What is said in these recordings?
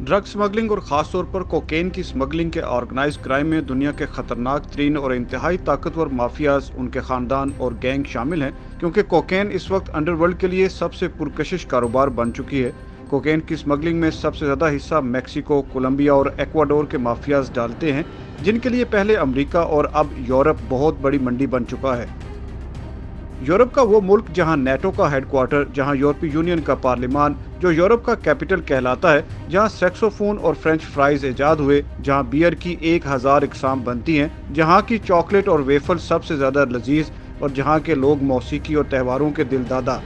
Drug smuggling और ख़ास तौर पर कोकेन की स्मगलिंग के ऑर्गेनाइज क्राइम में दुनिया के ख़तरनाक तरीन और इंतहाई ताकतवर माफियाज, उनके ख़ानदान और गैंग शामिल हैं, क्योंकि कोकेन इस वक्त अंडरवर्ल्ड के लिए सबसे पुरकशिश कारोबार बन चुकी है। कोकेन की स्मगलिंग में सबसे ज़्यादा हिस्सा मैक्सिको, कोलंबिया और एक्वाडोर के माफियाज डालते हैं, जिनके लिए पहले अमरीका और अब यूरोप बहुत बड़ी मंडी बन चुका है। यूरोप का वो मुल्क जहां नेटो का हेडक्वार्टर, जहां यूरोपीय यूनियन का पार्लिमान, जो यूरोप का कैपिटल कहलाता है, जहां सैक्सोफोन और फ्रेंच फ्राइज ईजाद हुए, जहां बियर की 1000 इकसाम बनती हैं, जहां की चॉकलेट और वेफल सबसे ज़्यादा लजीज और जहां के लोग मौसीकी और त्योहारों के दिलदादा।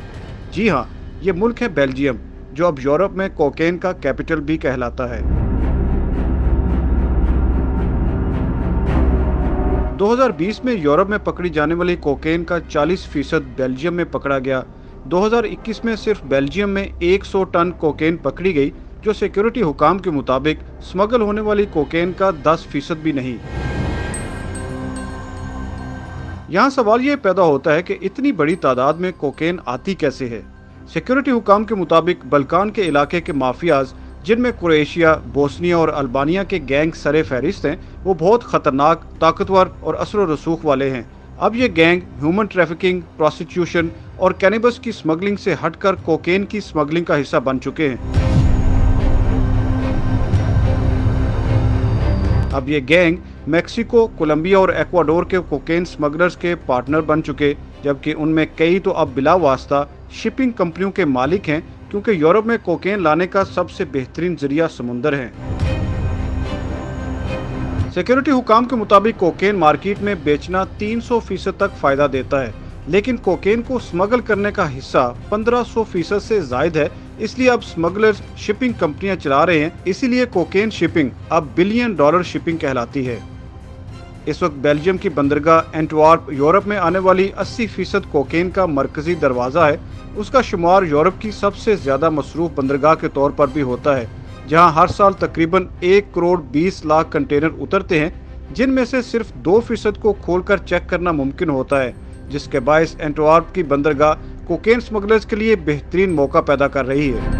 जी हाँ, ये मुल्क है बेल्जियम, जो अब यूरोप में कोकेन का कैपिटल भी कहलाता है। 2020 में यूरोप में पकड़ी जाने वाली कोकेन का 40% बेल्जियम में पकड़ा गया। 2021 में सिर्फ बेल्जियम में 100 टन कोकेन पकड़ी गई, जो सिक्योरिटी हुकाम के मुताबिक स्मगल होने वाली कोकेन का 10% भी नहीं। यहाँ सवाल ये पैदा होता है कि इतनी बड़ी तादाद में कोकेन आती कैसे है। सिक्योरिटी हुकाम के मुताबिक बल्कान के इलाके के माफियाज, जिनमें क्रोएशिया, बोस्निया और अल्बानिया के गैंग सरे फहरिस्त हैं, वो बहुत खतरनाक, ताकतवर और असर रसूख वाले हैं। अब ये गैंग ह्यूमन ट्रैफिकिंग, प्रोस्टिट्यूशन और कैनिबस की स्मगलिंग से हटकर कोकेन की स्मगलिंग का हिस्सा बन चुके हैं। अब ये गैंग मैक्सिको, कोलंबिया और एक्वाडोर के कोकेन स्मगलर्स के पार्टनर बन चुके, जबकि उनमें कई तो अब बिला वास्ता शिपिंग कंपनियों के मालिक हैं, क्योंकि यूरोप में कोकेन लाने का सबसे बेहतरीन जरिया समुंदर है। सिक्योरिटी हुकाम के मुताबिक कोकेन मार्केट में बेचना 300% तक फायदा देता है, लेकिन कोकेन को स्मगल करने का हिस्सा 1500% से जायद है। इसलिए अब स्मगलर्स शिपिंग कंपनियां चला रहे हैं। इसीलिए कोकेन शिपिंग अब $बिलियन शिपिंग कहलाती है। इस वक्त बेल्जियम की बंदरगाह एंटवर्प यूरोप में आने वाली 80% कोकेन का मरकजी दरवाज़ा है। उसका शुमार यूरोप की सबसे ज़्यादा मसरूफ बंदरगाह के तौर पर भी होता है, जहां हर साल तकरीबन 1 करोड़ 20 लाख कंटेनर उतरते हैं, जिनमें से सिर्फ 2% को खोलकर चेक करना मुमकिन होता है, जिसके बायस एंटवर्प की बंदरगाह कोकेन स्मगलर्स के लिए बेहतरीन मौका पैदा कर रही है।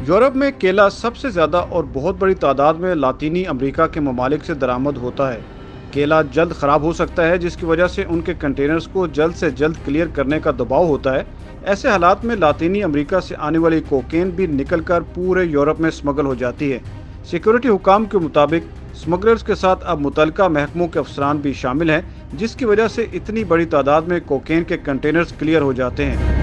यूरोप में केला सबसे ज़्यादा और बहुत बड़ी तादाद में लातीनी अमेरिका के ममालिक से दरामद होता है। केला जल्द ख़राब हो सकता है, जिसकी वजह से उनके कंटेनर्स को जल्द से जल्द क्लियर करने का दबाव होता है। ऐसे हालात में लातीनी अमेरिका से आने वाली कोकेन भी निकलकर पूरे यूरोप में स्मगल हो जाती है। सिक्योरिटी हुकाम के मुताबिक स्मगलर्स के साथ अब मुतलका महकमों के अफसरान भी शामिल हैं, जिसकी वजह से इतनी बड़ी तादाद में कोकेन के कंटेनर्स क्लियर हो जाते हैं।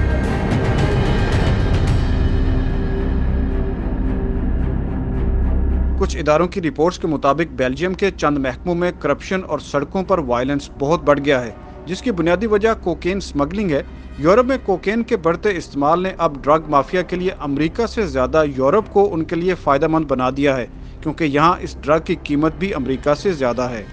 कुछ इदारों की रिपोर्ट्स के मुताबिक बेल्जियम के चंद महकमों में करप्शन और सड़कों पर वायलेंस बहुत बढ़ गया है, जिसकी बुनियादी वजह कोकेन स्मगलिंग है। यूरोप में कोकेन के बढ़ते इस्तेमाल ने अब ड्रग माफिया के लिए अमेरिका से ज़्यादा यूरोप को उनके लिए फ़ायदेमंद बना दिया है, क्योंकि यहाँ इस ड्रग की कीमत भी अमेरिका से ज़्यादा है।